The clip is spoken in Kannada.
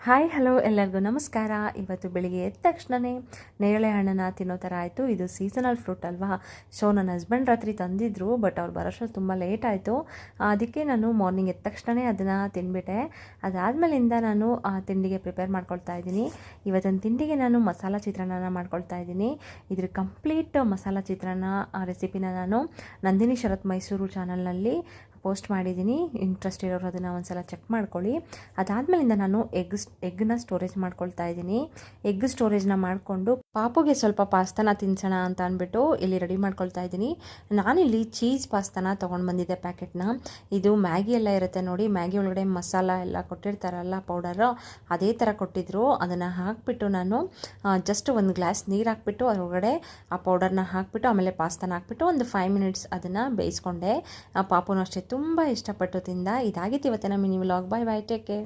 ಹಾಯ್ ಹಲೋ ಎಲ್ಲರಿಗೂ ನಮಸ್ಕಾರ. ಇವತ್ತು ಬೆಳಿಗ್ಗೆ ಎದ್ದ ತಕ್ಷಣವೇ ನೇರಳೆ ಹಣ್ಣನ್ನು ತಿನ್ನೋ ಥರ ಆಯಿತು. ಇದು ಸೀಸನಲ್ ಫ್ರೂಟ್ ಅಲ್ವಾ. ಸೊ ನನ್ನ ಹಸ್ಬೆಂಡ್ ರಾತ್ರಿ ತಂದಿದ್ದರು, ಬಟ್ ಅವ್ರು ಬರೋಷ್ಟ್ರಲ್ಲಿ ತುಂಬ ಲೇಟ್ ಆಯಿತು. ಅದಕ್ಕೆ ನಾನು ಮಾರ್ನಿಂಗ್ ಎದ್ದ ತಕ್ಷಣವೇ ಅದನ್ನು ತಿಂದ್ಬಿಟ್ಟೆ. ಅದಾದಮೇಲಿಂದ ನಾನು ತಿಂಡಿಗೆ ಪ್ರಿಪೇರ್ ಮಾಡ್ಕೊಳ್ತಾ ಇದ್ದೀನಿ. ಇವತ್ತಿನ ತಿಂಡಿಗೆ ನಾನು ಮಸಾಲ ಚಿತ್ರಾನ್ನ ಮಾಡ್ಕೊಳ್ತಾ ಇದ್ದೀನಿ. ಇದ್ರ ಕಂಪ್ಲೀಟ್ ಮಸಾಲ ಚಿತ್ರಾನ್ನ ರೆಸಿಪಿನ ನಾನು ನಂದಿನಿ ಶರತ್ ಮೈಸೂರು ಚಾನಲ್ನಲ್ಲಿ ಪೋಸ್ಟ್ ಮಾಡಿದ್ದೀನಿ. ಇಂಟ್ರೆಸ್ಟ್ ಇರೋರು ಅದನ್ನು ಒಂದ್ಸಲ ಚೆಕ್ ಮಾಡ್ಕೊಳ್ಳಿ. ಅದಾದಮೇಲಿಂದ ನಾನು ಎಗ್ನ ಸ್ಟೋರೇಜ್ ಮಾಡ್ಕೊಳ್ತಾ ಇದ್ದೀನಿ. ಎಗ್ ಸ್ಟೋರೇಜ್ನ ಮಾಡಿಕೊಂಡು ಪಾಪುಗೆ ಸ್ವಲ್ಪ ಪಾಸ್ತಾನ ತಿನ್ಸೋಣ ಅಂತ ಅಂದ್ಬಿಟ್ಟು ಇಲ್ಲಿ ರೆಡಿ ಮಾಡ್ಕೊಳ್ತಾ ಇದ್ದೀನಿ. ನಾನಿಲ್ಲಿ ಚೀಸ್ ಪಾಸ್ತಾನ ತೊಗೊಂಡು ಬಂದಿದ್ದೆ ಪ್ಯಾಕೆಟ್ನ. ಇದು ಮ್ಯಾಗಿ ಎಲ್ಲ ಇರುತ್ತೆ ನೋಡಿ, ಮ್ಯಾಗಿ ಒಳಗಡೆ ಮಸಾಲ ಎಲ್ಲ ಕೊಟ್ಟಿರ್ತಾರಲ್ಲ ಪೌಡರು, ಅದೇ ಥರ ಕೊಟ್ಟಿದ್ರು. ಅದನ್ನು ಹಾಕಿಬಿಟ್ಟು ನಾನು ಜಸ್ಟ್ ಒಂದು ಗ್ಲಾಸ್ ನೀರು ಹಾಕ್ಬಿಟ್ಟು ಅದರೊಳಗಡೆ ಆ ಪೌಡರ್ನ ಹಾಕಿಬಿಟ್ಟು ಆಮೇಲೆ ಪಾಸ್ತಾನ ಹಾಕ್ಬಿಟ್ಟು ಒಂದು 5 ಮಿನಿಟ್ಸ್ ಅದನ್ನು ಬೇಯಿಸ್ಕೊಂಡೆ. ಪಾಪುನೂ ಅಷ್ಟೇ ತುಂಬ ಇಷ್ಟಪಟ್ಟು ತಿಂದ. ಇದಾಗಿತ್ತು ಇವತ್ತಿನ ಮಿನಿ ವ್ಲಾಗ್. ಬಾಯ್ ಬಾಯ್, ಟೇಕ್ ಕೇರ್.